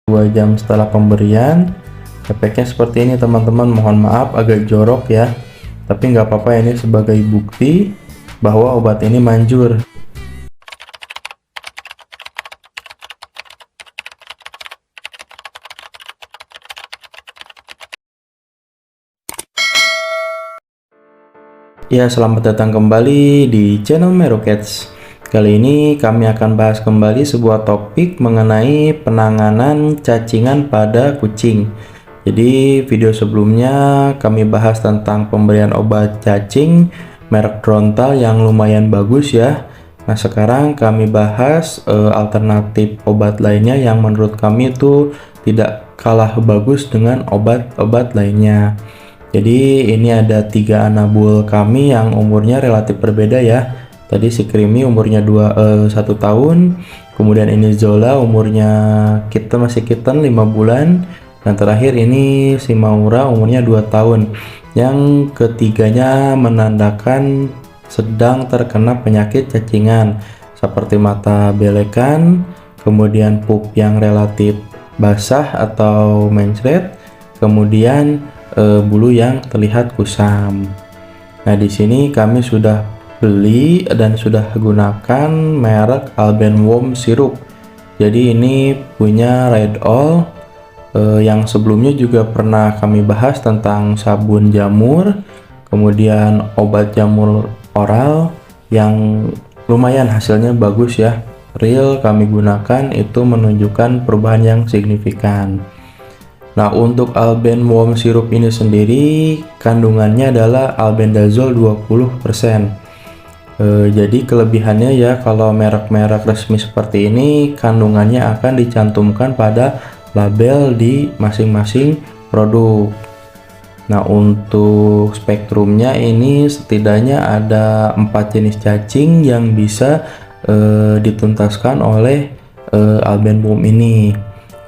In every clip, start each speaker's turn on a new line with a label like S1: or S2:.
S1: 2 jam setelah pemberian. Efeknya seperti ini teman-teman, mohon maaf agak jorok ya, tapi nggak apa-apa, ini sebagai bukti bahwa obat ini manjur. Ya, selamat datang kembali di channel Merocats. Kali ini kami akan bahas kembali sebuah topik mengenai penanganan cacingan pada kucing. Jadi video sebelumnya kami bahas tentang pemberian obat cacing merek Drontal yang lumayan bagus ya. Nah, sekarang kami bahas alternatif obat lainnya yang menurut kami itu tidak kalah bagus dengan obat-obat lainnya. Jadi ini ada 3 anabul kami yang umurnya relatif berbeda ya. Tadi si Creamy umurnya 1 tahun, kemudian ini Zola umurnya masih kitten 5 bulan, dan terakhir ini si Maura umurnya 2 tahun. Yang ketiganya menandakan sedang terkena penyakit cacingan seperti mata belekan, kemudian pup yang relatif basah atau mencret, kemudian bulu yang terlihat kusam. Nah, di sini kami sudah beli dan sudah gunakan merek Albenworm Syrup. Jadi ini punya Red All. Yang sebelumnya juga pernah kami bahas tentang sabun jamur, kemudian obat jamur oral yang lumayan hasilnya bagus ya. Real kami gunakan itu menunjukkan perubahan yang signifikan. Nah, untuk Albenworm Syrup ini sendiri kandungannya adalah albendazole 20%. Jadi kelebihannya ya, kalau merek-merek resmi seperti ini kandungannya akan dicantumkan pada label di masing-masing produk. Nah, untuk spektrumnya ini setidaknya ada 4 jenis cacing yang bisa dituntaskan oleh Albenworm ini.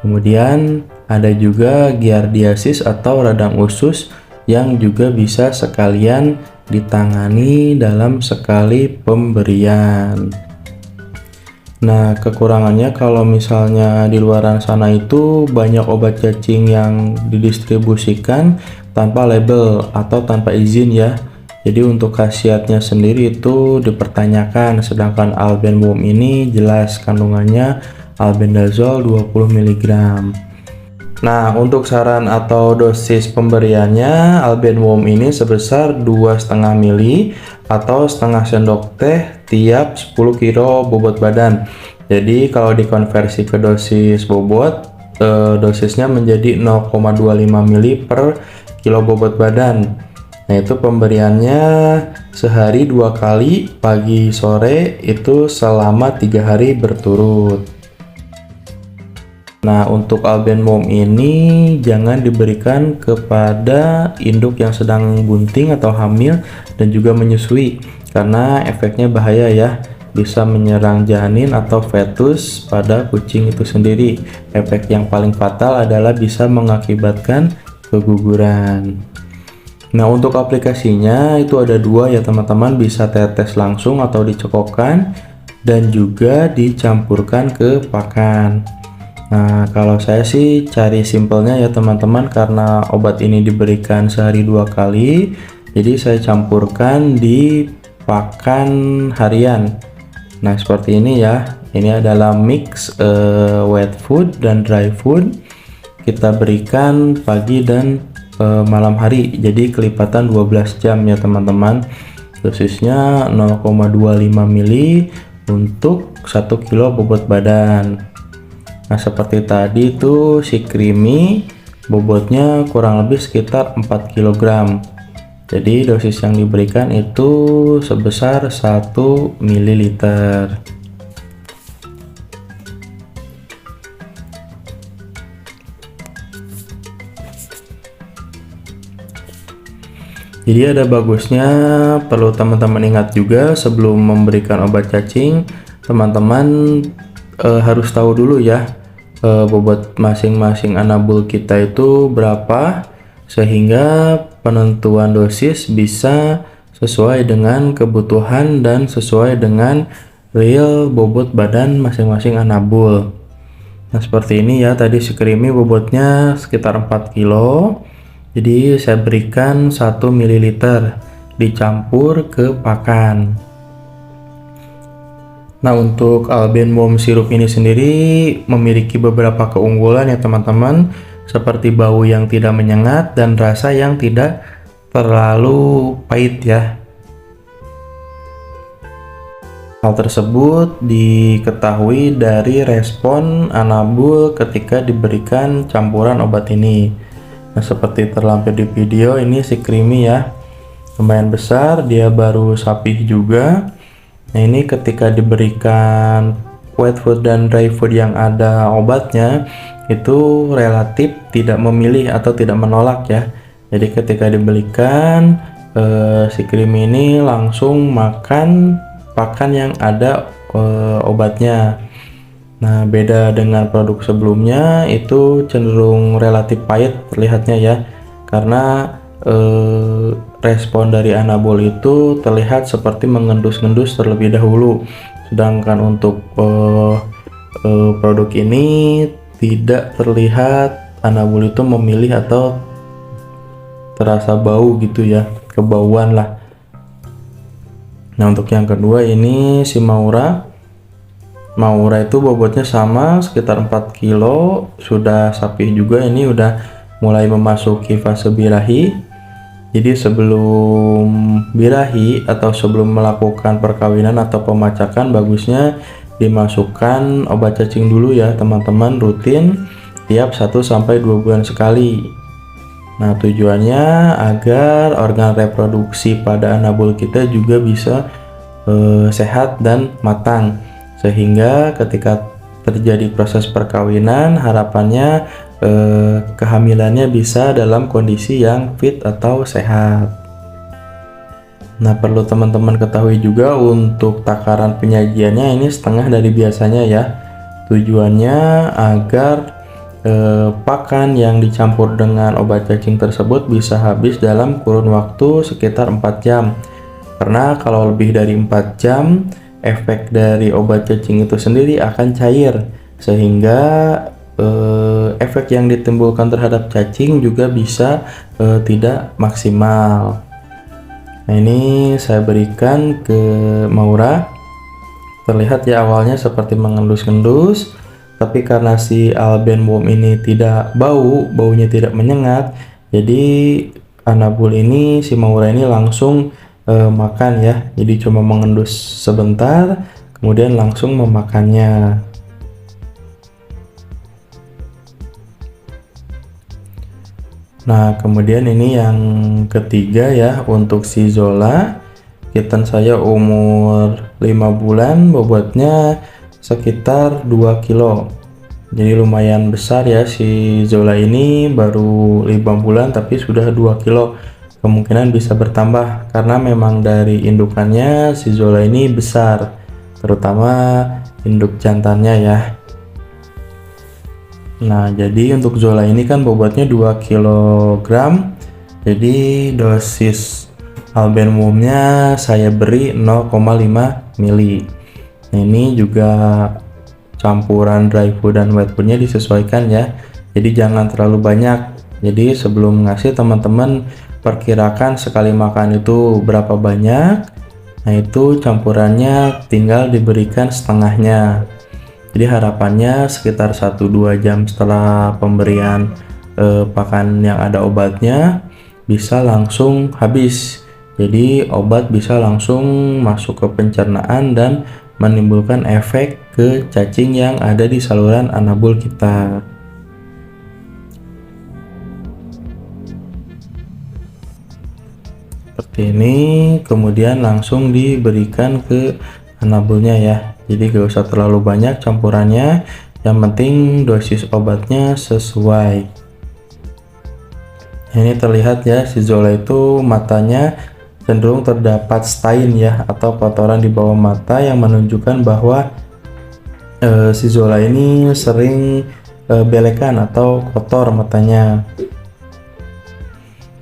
S1: Kemudian ada juga giardiasis atau radang usus yang juga bisa sekalian ditangani dalam sekali pemberian. Nah, kekurangannya kalau misalnya di luaran sana itu banyak obat cacing yang didistribusikan tanpa label atau tanpa izin ya. Jadi untuk khasiatnya sendiri itu dipertanyakan, sedangkan Albenworm ini jelas kandungannya albendazole 20 mg. Nah, untuk saran atau dosis pemberiannya, Albenworm ini sebesar 2,5 ml atau setengah sendok teh tiap 10 kilo bobot badan. Jadi kalau dikonversi ke dosis bobot, dosisnya menjadi 0,25 ml per kilo bobot badan. Nah, itu pemberiannya sehari 2 kali, pagi sore, itu selama 3 hari berturut. Nah, untuk Albenworm ini jangan diberikan kepada induk yang sedang bunting atau hamil dan juga menyusui, karena efeknya bahaya ya, bisa menyerang janin atau fetus pada kucing itu sendiri. Efek yang paling fatal adalah bisa mengakibatkan keguguran. Nah, untuk aplikasinya itu ada 2 ya teman-teman, bisa tetes langsung atau dicekokkan dan juga dicampurkan ke pakan. Nah, kalau saya sih cari simpelnya ya teman-teman, karena obat ini diberikan sehari 2 kali, jadi saya campurkan di pakan harian. Nah, seperti ini ya, ini adalah mix wet food dan dry food. Kita berikan pagi dan malam hari, jadi kelipatan 12 jam ya teman-teman. Dosisnya 0,25 ml untuk 1 kilo bobot badan. Nah, seperti tadi itu si Creamy bobotnya kurang lebih sekitar 4 kg. Jadi dosis yang diberikan itu sebesar 1 ml. Jadi ada bagusnya, perlu teman-teman ingat juga sebelum memberikan obat cacing, teman-teman harus tahu dulu ya bobot masing-masing anabul kita itu berapa, sehingga penentuan dosis bisa sesuai dengan kebutuhan dan sesuai dengan real bobot badan masing-masing anabul. Nah, seperti ini ya, tadi si creamy bobotnya sekitar 4 kilo. Jadi saya berikan 1 ml dicampur ke pakan. Nah, untuk Albenmom sirup ini sendiri memiliki beberapa keunggulan ya teman-teman, seperti bau yang tidak menyengat dan rasa yang tidak terlalu pahit ya. Hal tersebut diketahui dari respon Anabul ketika diberikan campuran obat ini. Nah, seperti terlampir di video, ini si creamy ya, lumayan besar, dia baru sapih juga. Nah, ini ketika diberikan wet food dan dry food yang ada obatnya, itu relatif tidak memilih atau tidak menolak ya. Jadi ketika diberikan, si creamy ini langsung makan pakan yang ada obatnya. Nah, beda dengan produk sebelumnya, itu cenderung relatif pahit terlihatnya ya, karena respon dari Anabol itu terlihat seperti mengendus-ngendus terlebih dahulu, sedangkan untuk produk ini tidak terlihat Anabol itu memilih atau terasa bau gitu ya, kebauan lah. Nah, untuk yang kedua ini si Maura itu bobotnya sama sekitar 4 kilo, sudah sapih juga, ini udah mulai memasuki fase birahi. Jadi sebelum birahi atau sebelum melakukan perkawinan atau pemacakan, bagusnya dimasukkan obat cacing dulu ya teman-teman, rutin tiap 1-2 bulan sekali. Nah, tujuannya agar organ reproduksi pada Anabul kita juga bisa sehat dan matang, sehingga ketika terjadi proses perkawinan, harapannya kehamilannya bisa dalam kondisi yang fit atau sehat. Nah, perlu teman-teman ketahui juga untuk takaran penyajiannya ini setengah dari biasanya ya. Tujuannya agar pakan yang dicampur dengan obat cacing tersebut bisa habis dalam kurun waktu sekitar 4 jam. Karena kalau lebih dari 4 jam, efek dari obat cacing itu sendiri akan cair, sehingga efek yang ditimbulkan terhadap cacing juga bisa tidak maksimal. Nah, ini saya berikan ke Maura. Terlihat ya awalnya seperti mengendus-endus, tapi karena si Albenmom ini tidak baunya tidak menyengat, jadi Anabul ini, si Maura ini langsung makan ya. Jadi cuma mengendus sebentar, kemudian langsung memakannya. Nah, kemudian ini yang ketiga ya, untuk si Zola. Kitten saya umur 5 bulan, bobotnya sekitar 2 kilo. Jadi lumayan besar ya, si Zola ini baru 5 bulan tapi sudah 2 kilo. Kemungkinan bisa bertambah karena memang dari indukannya si Zola ini besar, terutama induk jantannya ya. Nah, jadi untuk Zola ini kan bobotnya 2 kg. Jadi dosis Albenmomnya saya beri 0,5 ml. Nah, ini juga campuran dry food dan wet foodnya disesuaikan ya, jadi jangan terlalu banyak. Jadi sebelum ngasih, teman-teman perkirakan sekali makan itu berapa banyak. Nah, itu campurannya tinggal diberikan setengahnya. Jadi harapannya sekitar 1-2 jam setelah pemberian pakan yang ada obatnya bisa langsung habis. Jadi obat bisa langsung masuk ke pencernaan dan menimbulkan efek ke cacing yang ada di saluran Anabul kita. Seperti ini, kemudian langsung diberikan ke Anabulnya ya. Jadi gak usah terlalu banyak campurannya, yang penting dosis obatnya sesuai. Ini terlihat ya, si Zola itu matanya cenderung terdapat stain ya, atau kotoran di bawah mata yang menunjukkan bahwa si Zola ini sering belekan atau kotor matanya.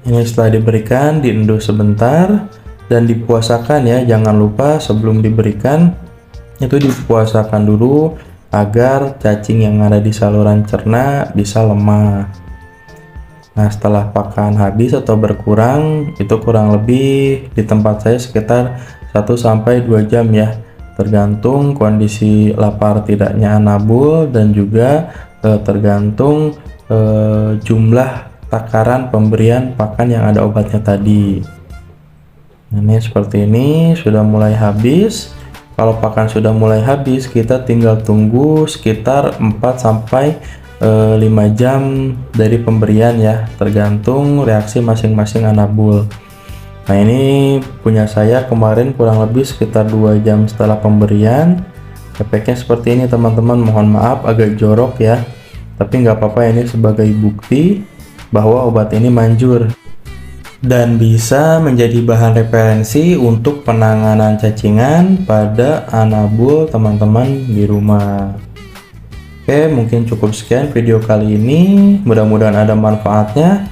S1: Ini setelah diberikan diendus sebentar dan dipuasakan ya. Jangan lupa sebelum diberikan itu dipuasakan dulu agar cacing yang ada di saluran cerna bisa lemah. Nah, setelah pakan habis atau berkurang, itu kurang lebih di tempat saya sekitar 1-2 jam ya, tergantung kondisi lapar tidaknya anabul dan juga tergantung jumlah takaran pemberian pakan yang ada obatnya tadi. Nah, ini seperti ini sudah mulai habis. Kalau pakan sudah mulai habis, kita tinggal tunggu sekitar 4-5 jam dari pemberian ya, tergantung reaksi masing-masing anabul. Nah, ini punya saya kemarin kurang lebih sekitar 2 jam setelah pemberian. Efeknya seperti ini teman-teman, mohon maaf agak jorok ya, tapi nggak apa-apa, ini sebagai bukti bahwa obat ini manjur dan bisa menjadi bahan referensi untuk penanganan cacingan pada anabul teman-teman di rumah. Oke, mungkin cukup sekian video kali ini, mudah-mudahan ada manfaatnya.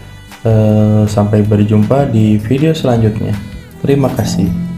S1: Sampai berjumpa di video selanjutnya. Terima kasih.